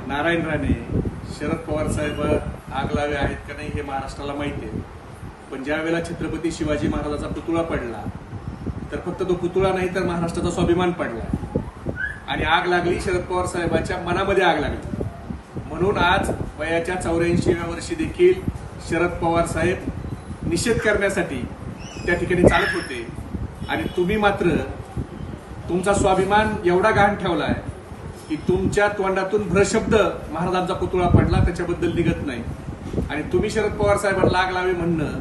नारायण राणे, शरद पवार साहेब आगलावे आहेत का नाही हे महाराष्ट्राला माहिती आहे. पण ज्या वेळेला छत्रपती शिवाजी महाराजाचा पुतळा पडला तर फक्त तो पुतळा नाही तर महाराष्ट्राचा स्वाभिमान पडला आणि आग लागली. शरद पवार साहेबांच्या मनामध्ये आग लागली. म्हणून आज वयाच्या 84व्या वर्षी देखील शरद पवार साहेब निषेध करण्यासाठी त्या ठिकाणी चालत होते आणि तुम्ही मात्र तुमचा स्वाभिमान एवढा गहाण ठेवलाय की तुमच्या तोंडातून भ्रशब्द महाराजांचा पुतळा पडला त्याच्याबद्दल निघत नाही. आणि तुम्ही शरद पवार साहेबांना आग लावे म्हणणं,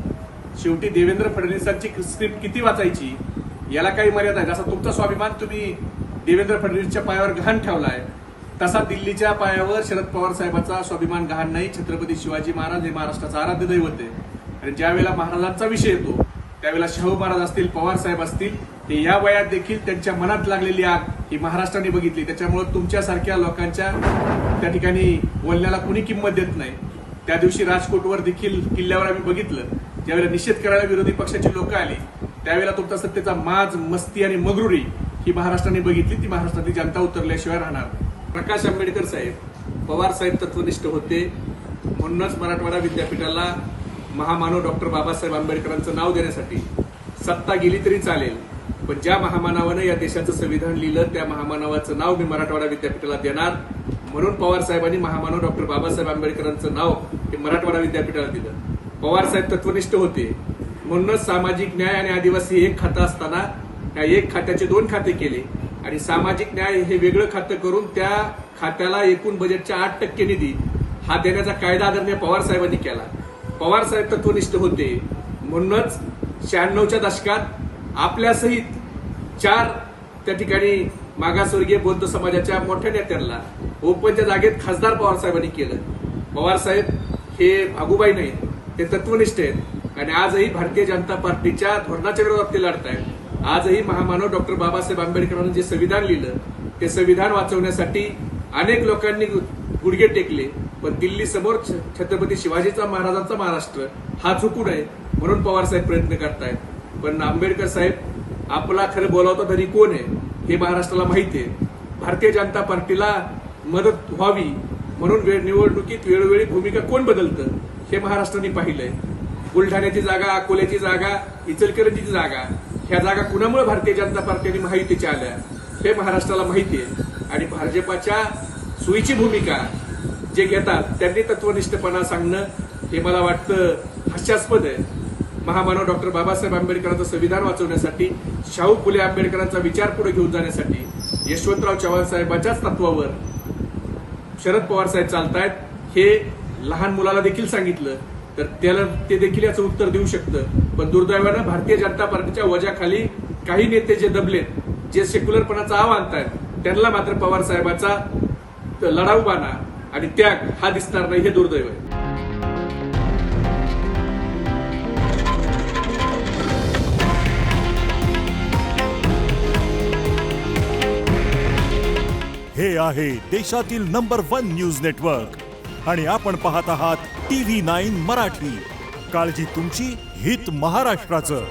शेवटी देवेंद्र फडणवीसांची स्क्रिप्ट किती वाचायची याला काही मर्यादा आहे. जसा तुमचा स्वाभिमान तुम्ही देवेंद्र फडणवीसच्या पायावर गहाण ठेवलाय तसा दिल्लीच्या पायावर शरद पवार साहेबांचा स्वाभिमान गहाण नाही. छत्रपती शिवाजी महाराज हे महाराष्ट्राचं आराध्य दैवत आहे आणि ज्या वेळेला महाराजांचा विषय येतो त्यावेळेला शाहू महाराज असतील, पवार साहेब असतील, ते या वयात देखील त्यांच्या मनात लागलेली आग ही महाराष्ट्राने बघितली. त्याच्यामुळे तुमच्यासारख्या लोकांच्या त्या ठिकाणी बोलण्याला कुणी किंमत देत नाही. त्या दिवशी राजकोटवर देखील किल्ल्यावर आम्ही बघितलं, ज्यावेळेला निषेध करायला विरोधी पक्षाची लोक आली त्यावेळेला तुमचा सत्तेचा माज, मस्ती आणि मगरुरी ही महाराष्ट्राने बघितली. ती महाराष्ट्रातली जनता उतरल्याशिवाय राहणार नाही. प्रकाश आंबेडकर साहेब पवार साहेब तत्वनिष्ठ होते म्हणूनच मराठवाडा विद्यापीठाला महामानव डॉक्टर बाबासाहेब आंबेडकरांचं नाव देण्यासाठी सत्ता गेली तरी चालेल, पण ज्या महामानवानं या देशाचं संविधान लिहिलं त्या महामानवाचं नाव मी मराठवाडा विद्यापीठाला देणार. म्हणून पवार साहेबांनी महामानव डॉक्टर बाबासाहेब आंबेडकरांचं नाव हे मराठवाडा विद्यापीठाला दिलं. पवार साहेब तत्वनिष्ठ होते म्हणूनच सामाजिक न्याय आणि आदिवासी एक खातं असताना त्या एक खात्याचे 2 खाते केले आणि सामाजिक न्याय हे वेगळं खातं करून त्या खात्याला एकूण बजेटच्या 8% निधी हा देण्याचा कायदा आदरणीय पवार साहेबांनी केला. पवार साहेब तत्वनिष्ठ होते म्हणूनच 96च्या दशकात आपल्यासहित 4 त्या ठिकाणी मागासवर्गीय बौद्ध समाजाच्या मोठ्या नेत्यांना ओपनच्या जागेत खासदार पवार साहेबांनी केलं. पवार साहेब हे भागूबाई नाहीत, ते तत्वनिष्ठ आहेत आणि आजही भारतीय जनता पार्टीच्या धोरणाच्या विरोधात ते लढतायत. आजही महामानव डॉक्टर बाबासाहेब आंबेडकरांनी जे संविधान लिहिलं ते संविधान वाचवण्यासाठी अनेक लोकांनी गुडघे टेकले, पण दिल्ली समोर छत्रपती शिवाजीचा महाराजांचा महाराष्ट्र हा झुकू नये म्हणून पवार साहेब प्रयत्न करतायत. पण आंबेडकर साहेब आपला खरं बोलावता तरी कोण आहे हे महाराष्ट्राला माहिती आहे. भारतीय जनता पार्टीला मदत व्हावी म्हणून निवडणुकीत वेळोवेळी भूमिका कोण बदलतं हे महाराष्ट्राने पाहिलंय. बुलढाण्याची जागा, अकोल्याची जागा, इचलकरंजीची जागा, ह्या जागा कुणामुळे भारतीय जनता पार्टीने माहितीच्या आल्या हे महाराष्ट्राला माहिती आहे. आणि भाजपाच्या सोयीची भूमिका जे घेतात त्यांनी तत्वनिष्ठपणा सांगणं हे मला वाटतं हास्यास्पद आहे. महामानव डॉक्टर बाबासाहेब आंबेडकरांचं संविधान वाचवण्यासाठी, शाहू फुले आंबेडकरांचा विचार पुढे घेऊन जाण्यासाठी यशवंतराव चव्हाण साहेबांच्याच तत्वावर शरद पवार साहेब चालतायत हे लहान मुलाला देखील सांगितलं तर त्याला ते देखील याचं उत्तर देऊ शकतं. पण दुर्दैवानं भारतीय जनता पार्टीच्या वजाखाली काही नेते जे दबलेत, जे सेक्युलरपणाचं आव्हान आणतायत त्यांना मात्र पवार साहेबांचा लढाऊपणा आणि त्याग हा दिसणार नाही, हे दुर्दैव आहे. हे आहे देशातील नंबर 1 न्यूज नेटवर्क आणि आपण पाहत आहात TV9 मराठी. काळजी तुमची, हित महाराष्ट्राचं.